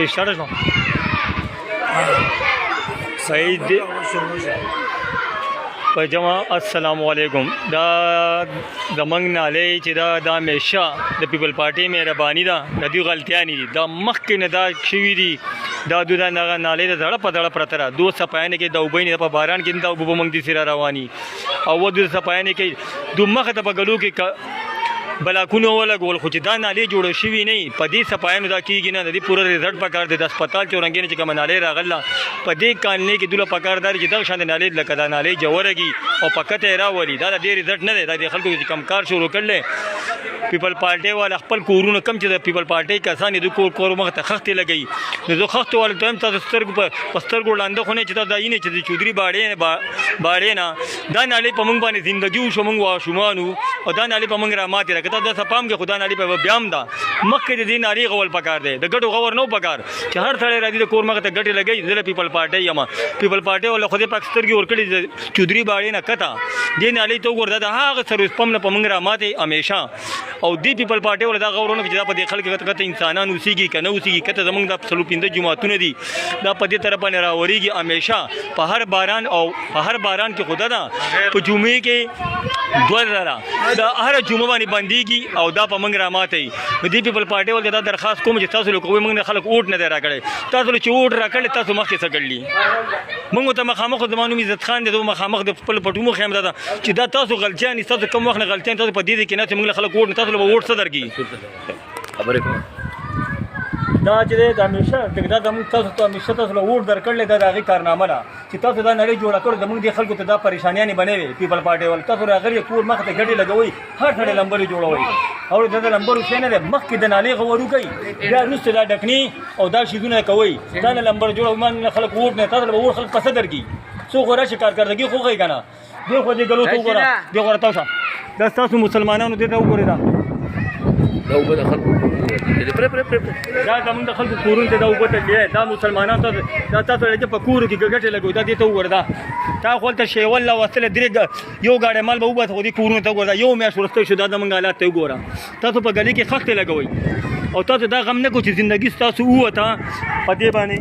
اشاره شو سعید په جمع السلام علیکم. دا زمنګ نالې چې دا همیشه د پیپل پارټي مهرباني ده، د دې غلطیانې دي، دا مخکې نه دا شوي دي، دا دوی دا نالې د زړه په زړه پرته ده. دو صفایانې کې د اوبه نه په باران کې دا اوبه به موږ دې سره رواني او و دوی صفایانې کې دو مخه ته په ګلو کې بلاکونه ولګول، خو چې دا نالې جوړه شوي نه په دې صفایانو دا کېږي نه. د دې پوره ریزلټ پکار دی. د هسپتال چورنګې چې کومه نالې راغله په دې کالنۍ کې دوله پکار دی چې دغه شان د نالې لکه دا نالې جوړېږي او په کته یې راولي. دا د دې ریزلټ نه دی. دا د خلکو چې کم کار شروع کړل پیپل پارټي والا خپل کورونه کم چې د پیپل پارټي کسان د کور مخ ته خښتې لګوي. نو زه خښتو والا ته هم تاسو سترګو په سترګو ړانده خو نه چې دا یې نه چې د چودري باړې نه دا نالې په موږ باندې زندګي وشو، موږ واشومانو او دا نالې په موږ راماتې راکړه. دا داسې پام کې خو دا نالې په بیا هم ده مخکې د دې نالې غول پکار دی، د ګټو غور نه پکار چې هر سړی راځي د کور مخ ته ګټې لګوي. زه پیپل پارټي یم، پیپل پارټي والا خو دې پاک سترګې ورکړي چودري باړې نه کته دې نالې ته وګوره. دا هغه سروس پمپ نه په موږ راماتې همیشه او دې پیپل پارټي والا دا غورونه چې دا په دې خلک کته انسانان اوسېږي که نه اوسېږي کته زموږ دا 15 جماعتونه دي دا په دې طرف باندې راورېږي همیشه په هر باران او په هر باران کې خدا ده په جمعې کې 2000 دا هر جمعه باندې بندېږي او دا په موږ راماتې. نو دې پیپل پارټي والا دا درخواست کوم چې تاسو له کومه موږ خلک اوټ نه دی راکړی، تاسو چې اوټ راکړل تاسو مخکې څه کړلي. موږ ته مخامخ زمانو عزت خان دی مخامخ د خپل پټو مخ هم دا چې دا تاسو غلطیان تاسو کوم وخت نه غلطیان تاسو په دې کې نه چې موږ خلک اوټ تاسو له اوټ څه درګي خبره کوم دا چې دا همیشه دا زموږ تاسو ته همیشه تاسو له ووټ درکړل دا د هغې کارنامه ده چې تاسو دا نړۍ جوړه کړو زموږ دې خلکو ته دا پریشانیانې بنوي. پیپل پارټي ول تاسو راغلي کور مخ ته ګډې لګوئ، هر سړی لمبرې جوړوئ او دا د لمبرو شی نه دی مخکې د نالې غورو کوي بیا وروسته دا ډکني او دا شیزونه کوئ. دا نه لمبر جوړوي ما خلک ووټ نه تاسو له ووټ خلک په څه درکړي څوک راشي کارکردګي خو کوي که نه دې خو دې ګلو ته وګوره دې غوره تاوشه دا ستاسو مسلمانانو دې ته وګورئ دا اوبه د خلکو دا زموږ د خلکو کورونو ته دا اوبه تللی دا مسلمانانو ته دا تاسو چې په کورو کې ګټې لګوي دا دې ته وګوره دا تا خو هلته شیول لا وستلی درې یو ګاډی مال به وباسه خو دې کورونو ته وګوره دا یو میاشت وروستی شو دا زموږ حالات ته وګوره. تاسو په ګلۍ کې خښتې لګوئ او تاسو دا غم نه کوئ چې زندګي ستاسو ووته په دې باندې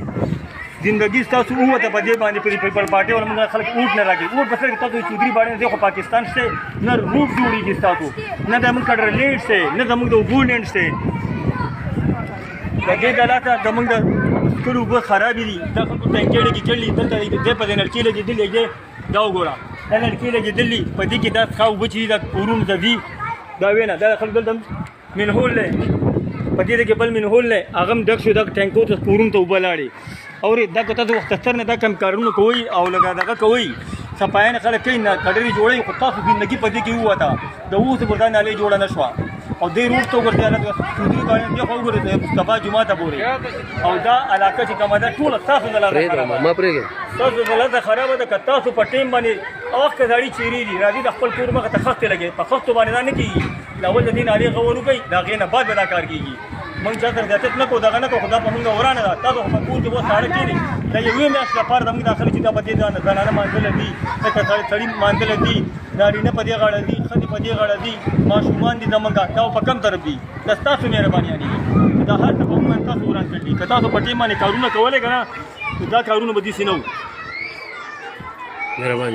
زندگی ستاسو ووته په دې باندې پیپل پارټي والا موږ خلک اوټ نه راکړي. اوټ په سر کې تاسو چودري باندې دی خو پاکستان شته نه روټ جوړېږي ستاسو نه د موږ کډرلیټ شته نه زموږ د اوبو لینډ شته. د دې دلاته زموږ د سکلو اوبه خرابې دي دا خلکو ټینکېړې کې چړلي دلته دی په دې نلکې لګېدلې دی دا وګوره دا نلکې لګېدلې په دې کې دا څښا اوبه چې دي دا کورونو ته ځي دا وینه دا خلک دلته منهول دی په دې کې بل منهول دی هغه هم ډک شو دا ټینکو ته کورونو ته اوبه لاړې اور دا که تاسو وخت ستر نه دا کم کارونه کوئ او لږه دغه کوئ صفایانې خلک کوي نه کډرې جوړوي خو تاسو زندګي په دې کې ووته د اوس پر دا نالۍ جوړه نه شوه او دې روډ ته وګورئ چودري باندې دې خو وګورئ د مصطفی جومات ته پورې او دا علاقه چې کومه ده ټوله ستاسو د لاسه ستاسو د لاسه خرابه ده که تاسو په ټیم باندې وخت کې سړي چیرې دي راځي د خپل کور مخې ته خښتې لګوي په خښتو باندې دا نه کېږي اول د دې نالۍ غور وکړئ د هغې نه بعد به دا کار کېږي. موږ چا سره زیاتت نه کوو دغه نه کوو خو دا په موږ ورانه ده تاسو خو په کور کې اوس ساړه کېږي دا یوې میاشتې لپاره زموږ دا خلک چې دا په دې زنانه مانځلی دي لکه سړي مانځلی دي نارینه په دې غاړه دي ښځې په دې غاړه دي ماشومان دي زموږ دا په کم طرف دي دا ستاسو مهربانیانې دي دا هر څه په موږ تاسو وران کړي که تاسو په ټیم باندې کارونه کولی که نه دا کارونه به داسې نه وو. مهرباني